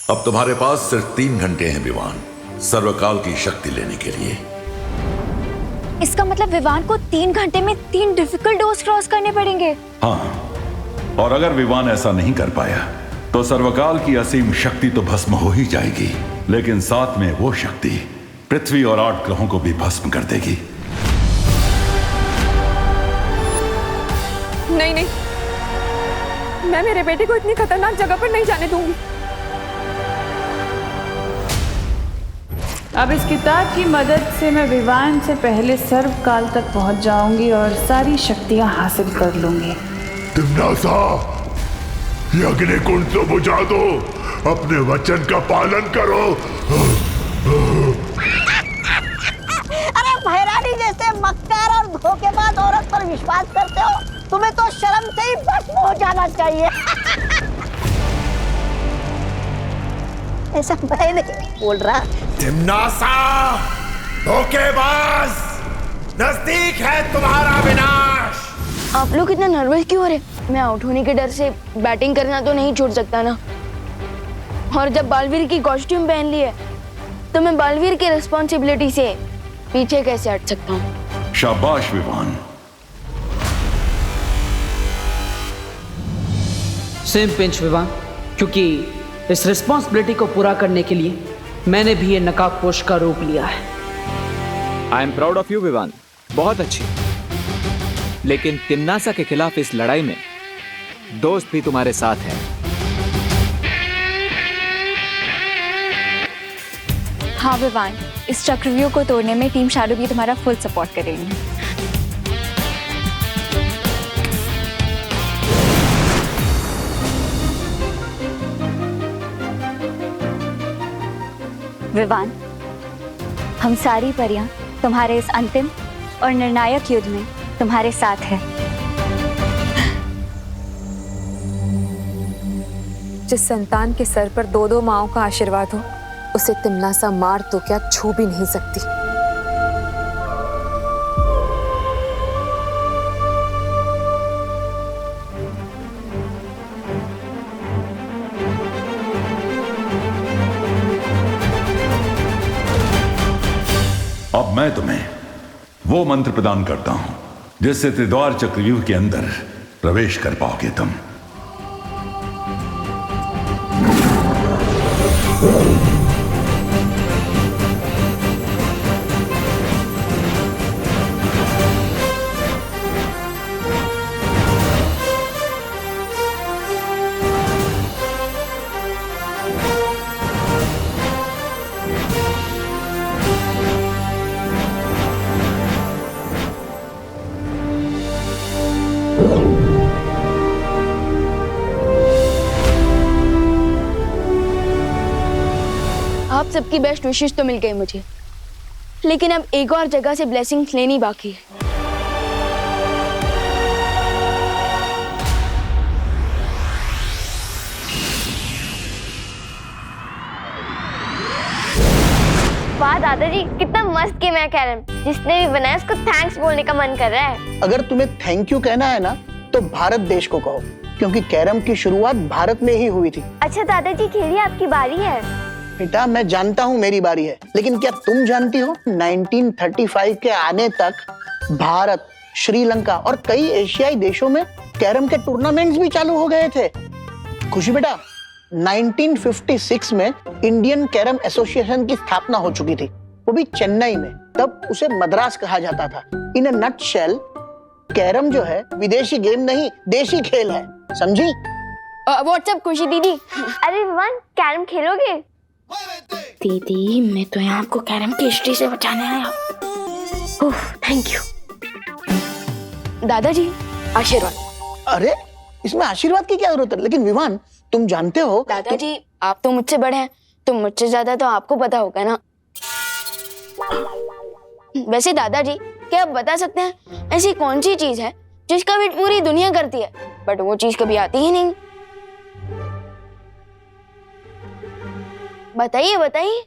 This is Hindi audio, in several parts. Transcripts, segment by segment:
अब तुम्हारे पास सिर्फ 3 घंटे हैं विवान, सर्वकाल की शक्ति लेने के लिए। इसका मतलब विवान को 3 घंटे में 3 डिफिकल्ट डोर्स क्रॉस करने पड़ेंगे। हाँ, और अगर विवान ऐसा नहीं कर पाया तो सर्वकाल की असीम शक्ति तो भस्म हो ही जाएगी, लेकिन साथ में वो शक्ति पृथ्वी और 8 ग्रहों को भी भस्म कर देगी। नहीं नहीं, मैं मेरे बेटे को इतनी खतरनाक जगह पर नहीं जाने दूंगी। अब इस किताब की मदद से मैं विवान से पहले सर्वकाल तक पहुंच जाऊंगी और सारी शक्तियां हासिल कर लूंगी। तिम्नासा, अग्निकुंड तो बुझा दो, अपने वचन का पालन करो। अरे भैरानी जैसे मक्कार और धोखेबाज औरत पर विश्वास करते हो? तुम्हें तो शर्म से ही भस्म हो जाना चाहिए। ऐसा मैं नहीं बोल रहा। तिम्नासा, धोखेबाज, नजदीक है तुम्हारा विनाश। आप लोग इतना नर्वस क्यों हो रहे? मैं आउट होने के डर से बैटिंग करना तो नहीं छोड़ सकता ना। और जब बालवीर की कॉस्ट्यूम पहन ली है तो मैं बालवीर की रिस्पॉन्सिबिलिटी से पीछे कैसे हट सकता हूँ? शाबाश विवान। सेम पिंच विवान, क्योंकि इस रिस्पॉन्सिबिलिटी को पूरा करने के लिए मैंने भी ये नकाबपोश का रूप लिया है। I am proud of you Vivaan, बहुत अच्छी। लेकिन तिम्नासा के खिलाफ इस लड़ाई में दोस्त भी तुम्हारे साथ है। हाँ विवान, इस चक्रव्यूह को तोड़ने में टीम शैडो भी तुम्हारा फुल सपोर्ट करेगी। विवान, हम सारी परियां तुम्हारे इस अंतिम और निर्णायक युद्ध में तुम्हारे साथ है। जिस संतान के सर पर 2-2 माओं का आशीर्वाद हो, उसे तिम्नासा मार तो क्या छू भी नहीं सकती। अब मैं तुम्हें वो मंत्र प्रदान करता हूं जिससे त्रिद्वार चक्रव्यूह के अंदर प्रवेश कर पाओगे तुम। आप सबकी बेस्ट विशेष तो मिल गई मुझे, लेकिन अब एक और जगह से ब्लेसिंग्स लेनी बाकी है। वाह दादाजी, कितना मस्त गेम है कैरम। जिसने भी बनाया उसको थैंक्स बोलने का मन कर रहा है। अगर तुम्हें थैंक यू कहना है ना, तो भारत देश को कहो, क्योंकि कैरम की शुरुआत भारत में ही हुई थी। अच्छा दादाजी, खेलिए, आपकी बारी है। बेटा, मैं जानता हूँ मेरी बारी है, लेकिन क्या तुम जानती हो 1935 के आने तक भारत, श्रीलंका और कई एशियाई देशों में कैरम के टूर्नामेंट्स भी चालू हो गए थे। खुशी बेटा, 1956 में इंडियन कैरम एसोसिएशन की स्थापना हो चुकी थी, वो भी चेन्नई में। तब उसे मद्रास कहा जाता था। इन अ नटशेल, कैरम जो है विदेशी गेम नहीं, देशी खेल है, समझी? व्हाट्सएप खुशी दीदी। अरे विवान, कैरम खेलोगे? दीदी, मैं तो यहाँ आपको कैरम की हिस्ट्री से बचाने आया। ओह, थैंक यू। दादाजी, आशीर्वाद। अरे, इसमें आशीर्वाद की क्या जरूरत है? लेकिन विवान, तुम जानते हो दादाजी, आप तो मुझसे बड़े हैं, तो मुझसे ज्यादा तो आपको पता होगा ना। वैसे दादाजी, क्या आप बता सकते हैं ऐसी कौन सी चीज है जिसका वेट पूरी दुनिया करती है बट वो चीज कभी आती ही नहीं? बताइए बताइए।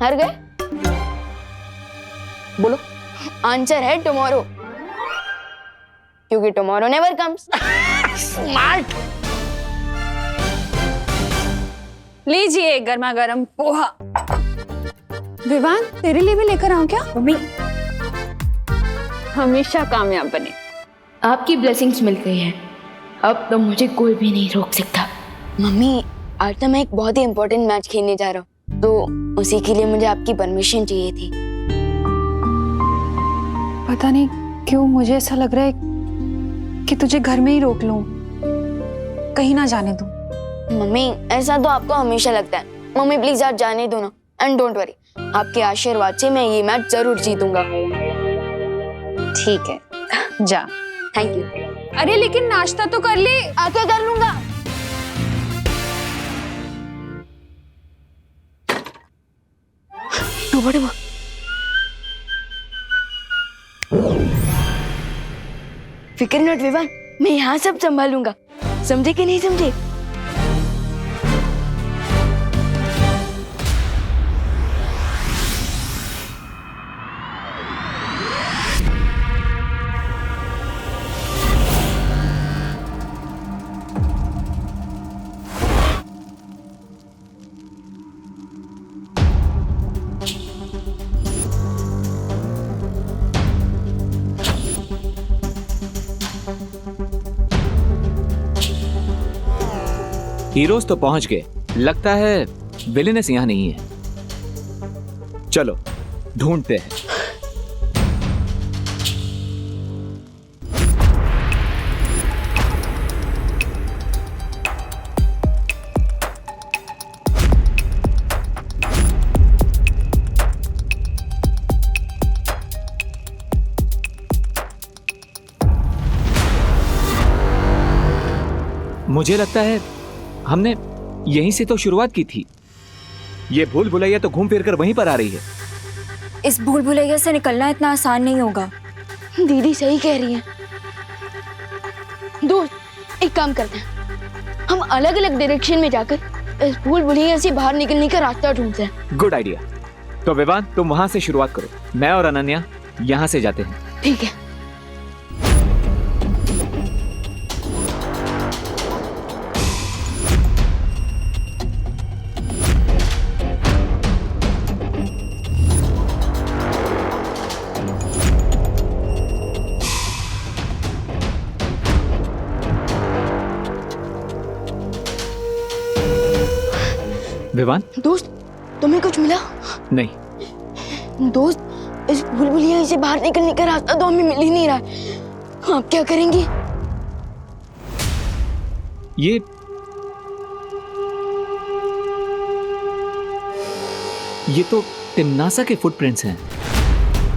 हार गए? बोलो। आंसर है टुमारो। क्योंकि टुमारो नेवर कम्स। स्मार्ट। लीजिए गर्मा गर्म पोहा। विवान तेरे लिए भी लेकर आऊं क्या? मम्मी हमेशा कामयाब बने। आपकी ब्लेसिंग्स मिल गई है, अब तो मुझे कोई भी नहीं रोक सकता। मम्मी आज तो मैं एक बहुत ही इम्पोर्टेंट मैच खेलने जा रहा हूँ, तो उसी के लिए मुझे आपकी परमिशन चाहिए थी। पता नहीं क्यों मुझे ऐसा लग रहा है कि तुझे घर में ही रोक लूं, कहीं ना जाने दूं। मम्मी ऐसा तो आपको हमेशा लगता है। मम्मी प्लीज आज जाने दो ना, एंड डोंट वरी, आपके आशीर्वाद से मैं ये मैच जरूर जीतूंगा। ठीक है जा। Thank you. अरे लेकिन नाश्ता तो कर ले। आके कर लूंगा। फिक्र नॉट विवान, मैं यहाँ सब संभालूंगा। समझे कि नहीं समझे? हीरोज तो पहुंच गए, लगता है विलेनेस यहां नहीं है। चलो ढूंढते हैं। मुझे लगता है हमने यहीं से तो शुरुआत की थी। ये भूल भुलैया तो घूम फिर कर वहीं पर आ रही है। इस भूल भुलैया से निकलना इतना आसान नहीं होगा। दीदी सही कह रही है। दोस्त एक काम करते हैं, हम अलग अलग डायरेक्शन में जाकर इस भूल भुलैया से बाहर निकलने का रास्ता ढूंढते हैं। Good idea. तो विवान तुम वहां से शुरुआत करो, मैं और अनन्या यहां से जाते हैं। ठीक है। विवान दोस्त तुम्हें कुछ मिला? नहीं। दोस्त इस भूल भुलैया से बाहर निकलने का रास्ता तो हमें मिल ही नहीं रहा है। आप क्या करेंगे? ये तो तिम्नासा के फुटप्रिंट्स हैं।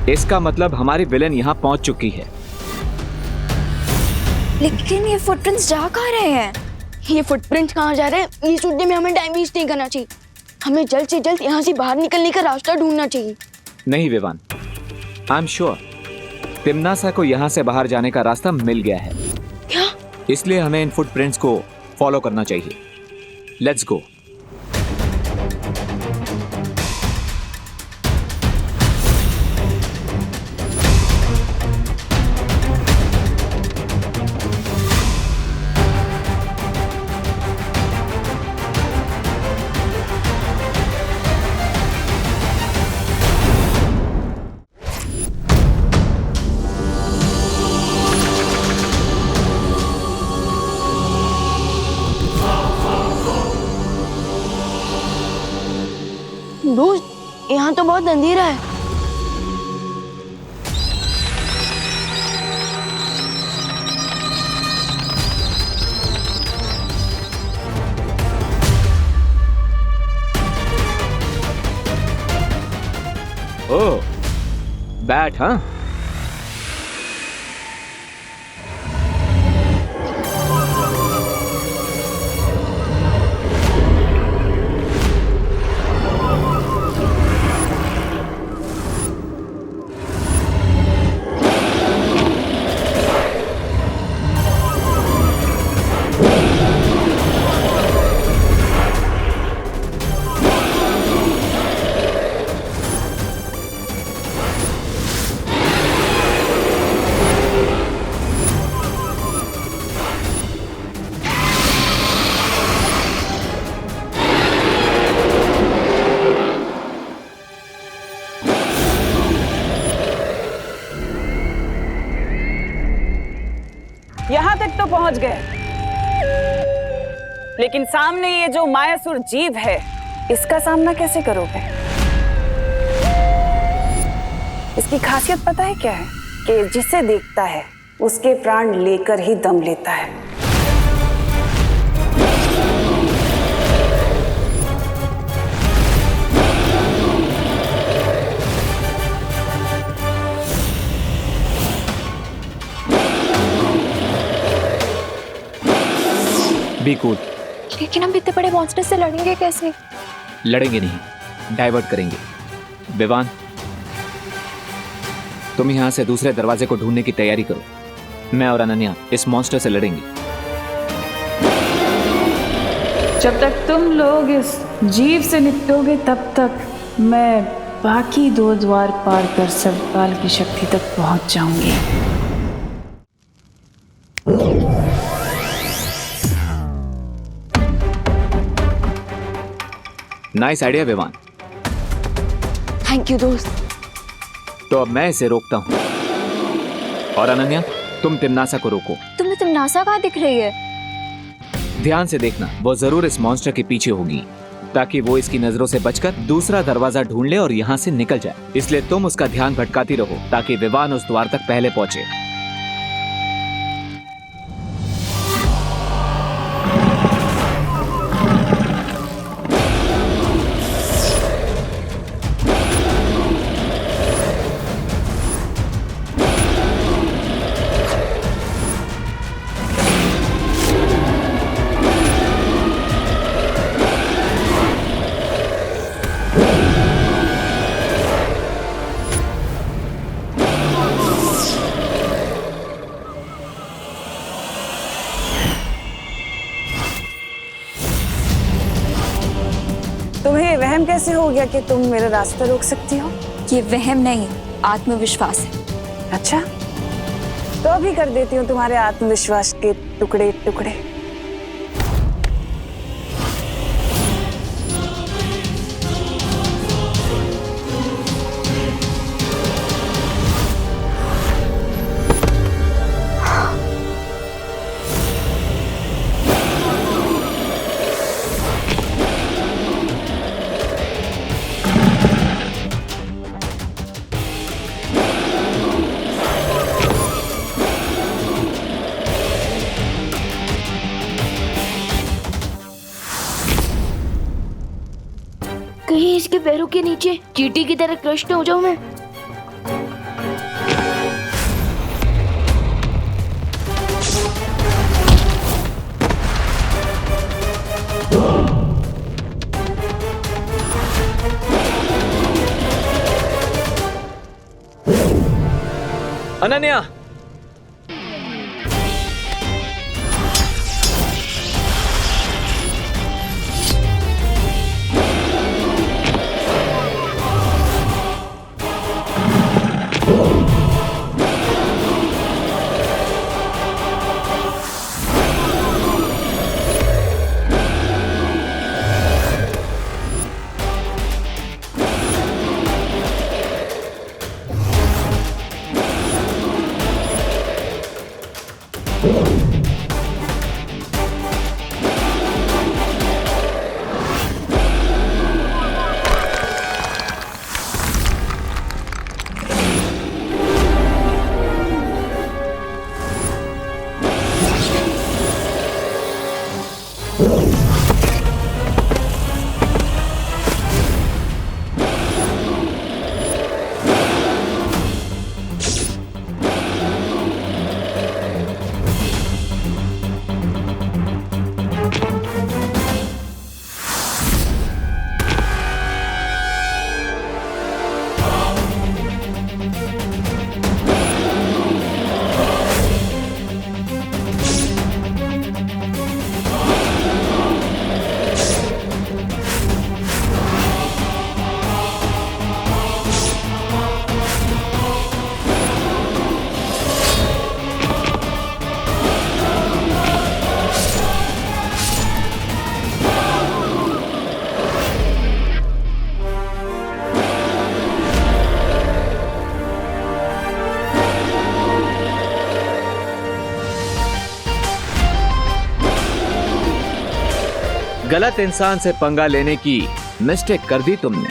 इसका मतलब हमारी विलेन यहां पहुंच चुकी है। लेकिन ये फुटप्रिंट्स जा कहाँ रहे हैं? ये फुटप्रिंट कहाँ जा रहे हैं, ये सोचने में हमें टाइम वेस्ट नहीं करना चाहिए। हमें जल्द से जल्द यहाँ से बाहर निकलने का रास्ता ढूंढना चाहिए। नहीं विवान, आई एम श्योर तिम्नासा को यहाँ से बाहर जाने का रास्ता मिल गया है। क्या? इसलिए हमें इन फुटप्रिंट्स को फॉलो करना चाहिए। Let's go. दोस्त यहाँ तो बहुत अंधेरा है। ओह, बैट हाँ? यहाँ तक तो पहुंच गए, लेकिन सामने ये जो मायासुर जीव है, इसका सामना कैसे करोगे? इसकी खासियत पता है क्या है? कि जिसे देखता है उसके प्राण लेकर ही दम लेता है। Be cool. लेकिन हम इतने बड़े मॉन्स्टर से लड़ेंगे कैसे? लड़ेंगे नहीं, डाइवर्ट करेंगे। विवान, तुम यहां से दूसरे दरवाजे को ढूंढने की तैयारी करो। मैं और अनन्या इस मॉन्स्टर से लड़ेंगे। जब तक तुम लोग इस जीव से निपटोगे तब तक मैं बाकी 2 द्वार पार कर सर्वकाल की शक्ति तक पहुंच जाऊंगी। Nice idea Vivaan. Thank you दोस्त। तो अब मैं इसे रोकता हूं, और अनन्या तुम तिमनासा को रोको। तुम्हें तिमनासा कहाँ दिख रही है? ध्यान से देखना, वो जरूर इस मॉन्स्टर के पीछे होगी, ताकि वो इसकी नजरों से बचकर दूसरा दरवाजा ढूंढ ले और यहाँ से निकल जाए। इसलिए तुम उसका ध्यान भटकाती रहो ताकि विवान उस द्वार तक पहले पहुंचे। तुम्हें वहम कैसे हो गया कि तुम मेरा रास्ता रोक सकती हो? ये वहम नहीं, आत्मविश्वास है। अच्छा, तो अभी कर देती हूँ तुम्हारे आत्मविश्वास के टुकड़े टुकड़े। कहीं इसके पैरों के नीचे चींटी की तरह क्रश हो जाऊं मैं। अनन्या, गलत इंसान से पंगा लेने की मिस्टेक कर दी तुमने।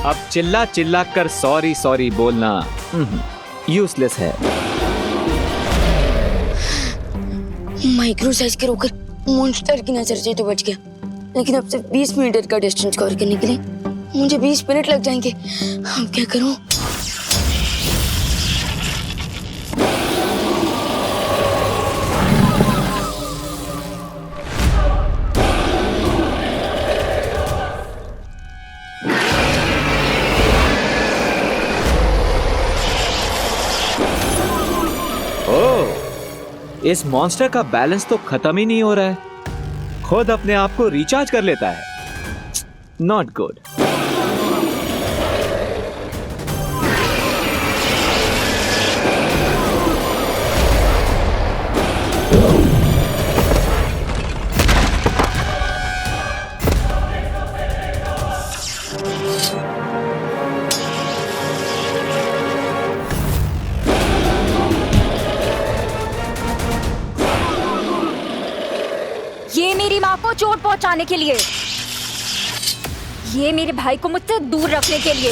अब चिल्ला चिल्ला कर सॉरी सॉरी बोलना यूजलेस है। माइक्रो साइज के रोकर मॉन्स्टर की नजर से तो बच गया, लेकिन अब सिर्फ 20 मीटर का डिस्टेंस कवर करने के लिए मुझे 20 मिनट लग जाएंगे। अब क्या करूं? इस मॉन्स्टर का बैलेंस तो खत्म ही नहीं हो रहा है, खुद अपने आप को रिचार्ज कर लेता है। Not good. ये मेरी माँ को चोट पहुंचाने के लिए, ये मेरे भाई को मुझसे दूर रखने के लिए,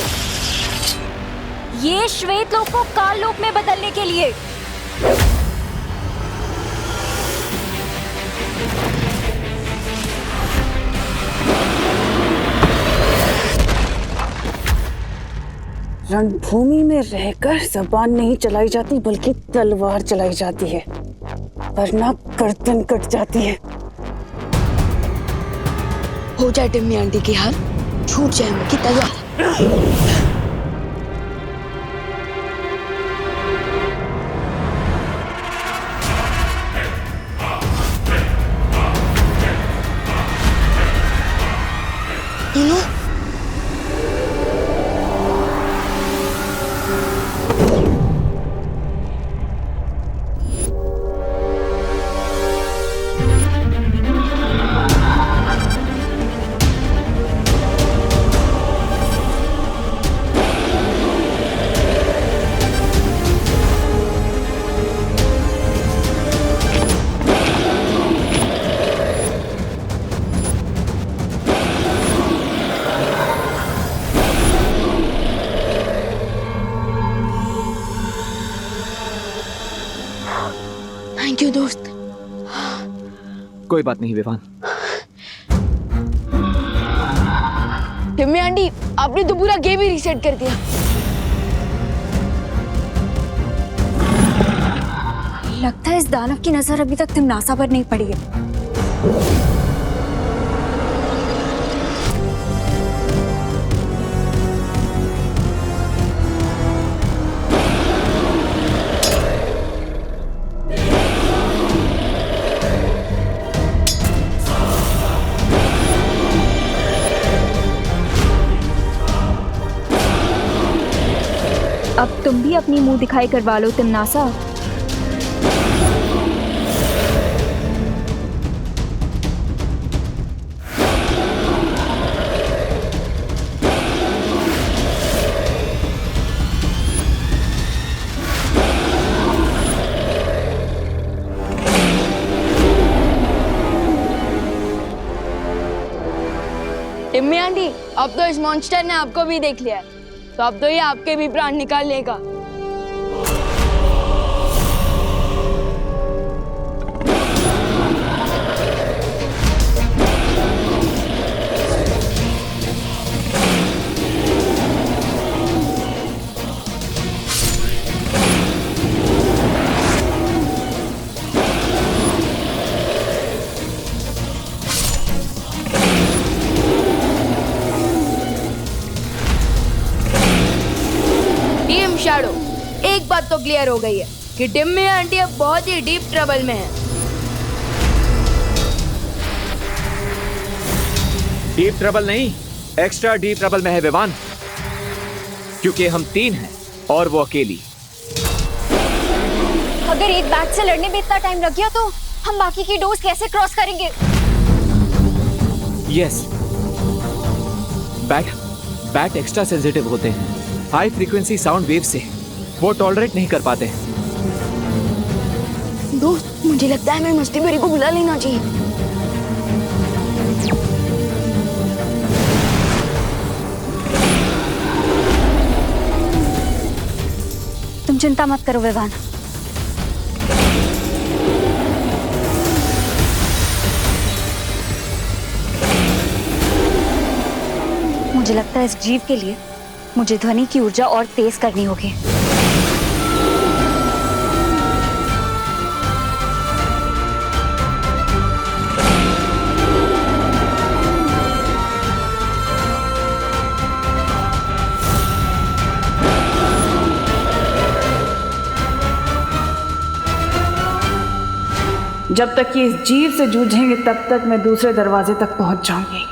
ये श्वेत लोक को काल लोक में बदलने के लिए। रणभूमि में रहकर जबान नहीं चलाई जाती बल्कि तलवार चलाई जाती है, वरना गर्दन कट जाती है। हो जाए टिम्मी आंटी की हार, छूट जाए उनकी तलवार। थैंक यू दोस्त। कोई बात नहीं विवान। टिम्मी आंटी, आपने तो पूरा गेम ही रीसेट कर दिया। लगता है इस दानव की नजर अभी तक तिमनासा पर नहीं पड़ी है। अब तुम भी अपनी मुंह दिखाई करवा लो तिमनासा। टिम्मी आंटी, अब तो इस मॉन्स्टर ने आपको भी देख लिया है, तो अब तो ये आपके भी प्राण निकाल लेगा। शैडो, एक बात तो क्लियर हो गई है कि टिम्मी आंटी अब बहुत ही डीप ट्रबल में है। डीप ट्रबल नहीं, एक्स्ट्रा डीप ट्रबल में है विवान, क्योंकि हम 3 हैं और वो अकेली। अगर एक बैट से लड़ने में इतना टाइम लग गया तो हम बाकी की डोज कैसे क्रॉस करेंगे? यस, बैट एक्स्ट्रा सेंसिटिव होते हैं। हाई फ्रीक्वेंसी साउंड वेव से वो टॉलरेट नहीं कर पाते। दोस्त, मुझे लगता है मैं मस्ती भरी को बुला लेना चाहिए। चिंता मत करो विवान। मुझे लगता है इस जीव के लिए मुझे ध्वनि की ऊर्जा और तेज करनी होगी। जब तक ये इस जीव से जूझेंगे तब तक मैं दूसरे दरवाजे तक पहुंच जाऊंगी।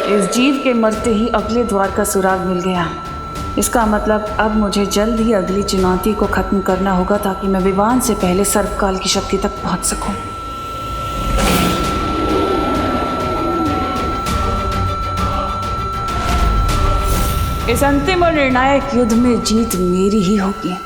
इस जीव के मरते ही अगले द्वार का सुराग मिल गया। इसका मतलब अब मुझे जल्द ही अगली चुनौती को खत्म करना होगा ताकि मैं विवान से पहले सर्वकाल की शक्ति तक पहुंच सकूं। इस अंतिम और निर्णायक युद्ध में जीत मेरी ही होगी।